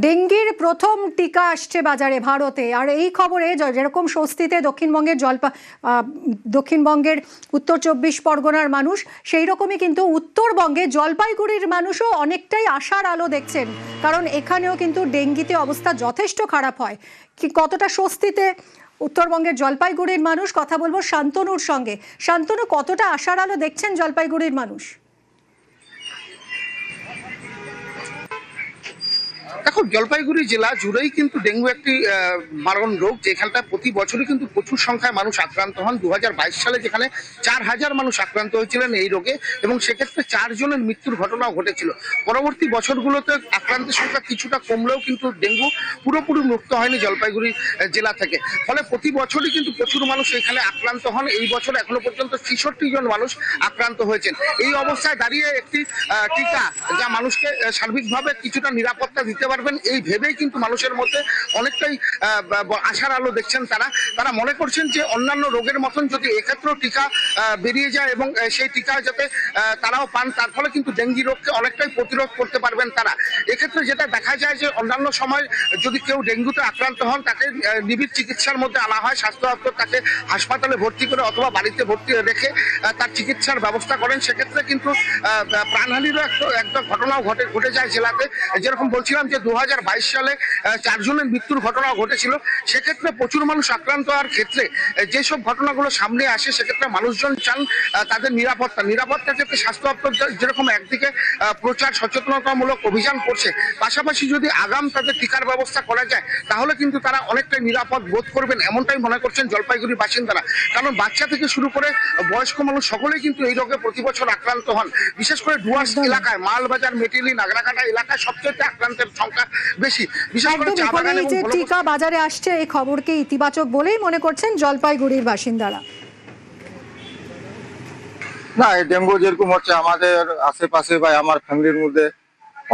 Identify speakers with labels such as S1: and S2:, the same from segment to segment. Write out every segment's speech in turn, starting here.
S1: ডেঙ্গির প্রথম টিকা আসছে বাজারে ভারতে। আর এই খবরে যেরকম স্বস্তিতে দক্ষিণবঙ্গের উত্তর 24 পরগনার মানুষ, সেই রকমই কিন্তু উত্তরবঙ্গে জলপাইগুড়ির মানুষও অনেকটাই আশার আলো দেখছেন, কারণ এখানেও কিন্তু ডেঙ্গিতে অবস্থা যথেষ্ট খারাপ হয়। কি কতটা স্বস্তিতে উত্তরবঙ্গের জলপাইগুড়ির মানুষ, কথা বলবো শান্তনুর সঙ্গে। শান্তনু, কতটা আশার আলো দেখছেন জলপাইগুড়ির মানুষ?
S2: দেখো, জলপাইগুড়ি জেলা জুড়েই কিন্তু ডেঙ্গু একটি মারণ রোগ, যেখানটা প্রতি বছরই কিন্তু প্রচুর সংখ্যায় মানুষ আক্রান্ত হন। 2022 সালে যেখানে 4000 মানুষ আক্রান্ত হয়েছিলেন এই রোগে, এবং সেক্ষেত্রে 4 জনের মৃত্যুর ঘটনাও ঘটেছিল। পরবর্তী বছরগুলোতে আক্রান্তের সংখ্যা কিছুটা কমলেও কিন্তু ডেঙ্গু পুরোপুরি মুক্ত হয়নি জলপাইগুড়ি জেলা থেকে। ফলে প্রতি বছরই কিন্তু প্রচুর মানুষ এখানে আক্রান্ত হন। এই বছর এখনো পর্যন্ত 66 জন মানুষ আক্রান্ত হয়েছেন। এই অবস্থায় দাঁড়িয়ে একটি টিকা, যা মানুষকে সার্বিকভাবে কিছুটা নিরাপত্তা দিতে পারবেন, এই ভেবেই কিন্তু মানুষের মধ্যে অনেকটাই আশার আলো দেখছেন। তারা মনে করছেন যে অন্যান্য রোগের মতন যদি এক্ষেত্রেও টিকা বেরিয়ে যায় এবং সেই টিকা যাতে তারাও পান, তার ফলে কিন্তু ডেঙ্গি রোগকে অনেকটাই প্রতিরোধ করতে পারবেন তারা। এক্ষেত্রে যেটা দেখা যায় যে অন্যান্য সময় যদি কেউ ডেঙ্গুতে আক্রান্ত হন, তাকে নিবিড় চিকিৎসার মধ্যে আনা হয়। স্বাস্থ্য দপ্তর তাকে হাসপাতালে ভর্তি করে অথবা বাড়িতে ভর্তি রেখে তার চিকিৎসার ব্যবস্থা করেন। সেক্ষেত্রে কিন্তু প্রাণহানিরও একটা ঘটনাও ঘটে যায় জেলাতে। যেরকম বলছিলাম যে 2022 সালে 4 জনের মৃত্যুর ঘটনাও ঘটেছিল। সেক্ষেত্রে প্রচুর মানুষ আক্রান্ত হওয়ার ক্ষেত্রে যেসব ঘটনাগুলো সামনে আসে, সেক্ষেত্রে মানুষজন চান তাদের নিরাপত্তার ক্ষেত্রে স্বাস্থ্য দপ্তর যেরকম একদিকে প্রচার সচেতনতামূলক অভিযান করছে, পাশাপাশি যদি আগাম তাদের টিকার ব্যবস্থা করা যায়, তাহলে কিন্তু তারা অনেকটাই নিরাপদ বোধ করবেন, এমনটাই মনে করছেন জলপাইগুড়ির বাসিন্দারা। কারণ বাচ্চা থেকে শুরু করে বয়স্ক মানুষ সকলেই কিন্তু এই রোগে প্রতি বছর আক্রান্ত হন। বিশেষ করে ডুয়ার্স এলাকায়, মালবাজার, মেটিলি, নাগরাকাটা এলাকায় সবচেয়ে আক্রান্তের সংখ্যা বেশি। বিশেষ করে চা বাগান এবং
S1: টিকা বাজারে আসছে, এই খবরকে ইতিবাচক বলেই মনে করছেন জলপাইগুড়ির বাসিন্দারা।
S3: না, এই ডেঙ্গু যেরকম হচ্ছে আমাদের আশেপাশে বা আমার ফ্যামিলির মধ্যে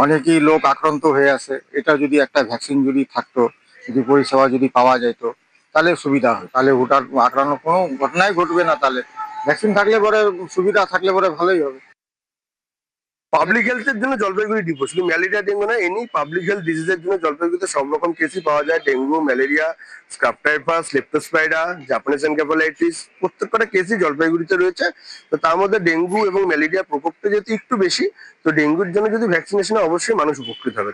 S3: অনেকেই লোক আক্রান্ত হয়ে আছে। এটা যদি একটা ভ্যাকসিন যদি থাকতো, যদি পরিষেবা যদি পাওয়া যেত, তাহলে সুবিধা হয়। তাহলে ওটার আক্রান্ত কোনো ঘটনাই ঘটবে না। তাহলে ভ্যাকসিন থাকলে পরে, সুবিধা থাকলে পরে ভালোই হবে।
S4: পাবলিক হেলথের জন্য জলপাইগুড়ি ডিপো, শুধু ম্যালেরিয়া ডেঙ্গু না, এনি পাবলিক হেলথ ডিজিজের জন্য জলপাইগুড়িতে সব রকম কেসই পাওয়া যায়। Dengue, malaria, scrub typhus, leptospira, Japanese encephalitis, প্রত্যেকটা কেসই জলপাইগুড়িতে রয়েছে। তো তার মধ্যে ডেঙ্গু এবং ম্যালেরিয়া প্রকোপটা যেহেতু একটু বেশি, তো ডেঙ্গুর জন্য যদি ভ্যাকসিনেশনে অবশ্যই মানুষ উপকৃত হবে।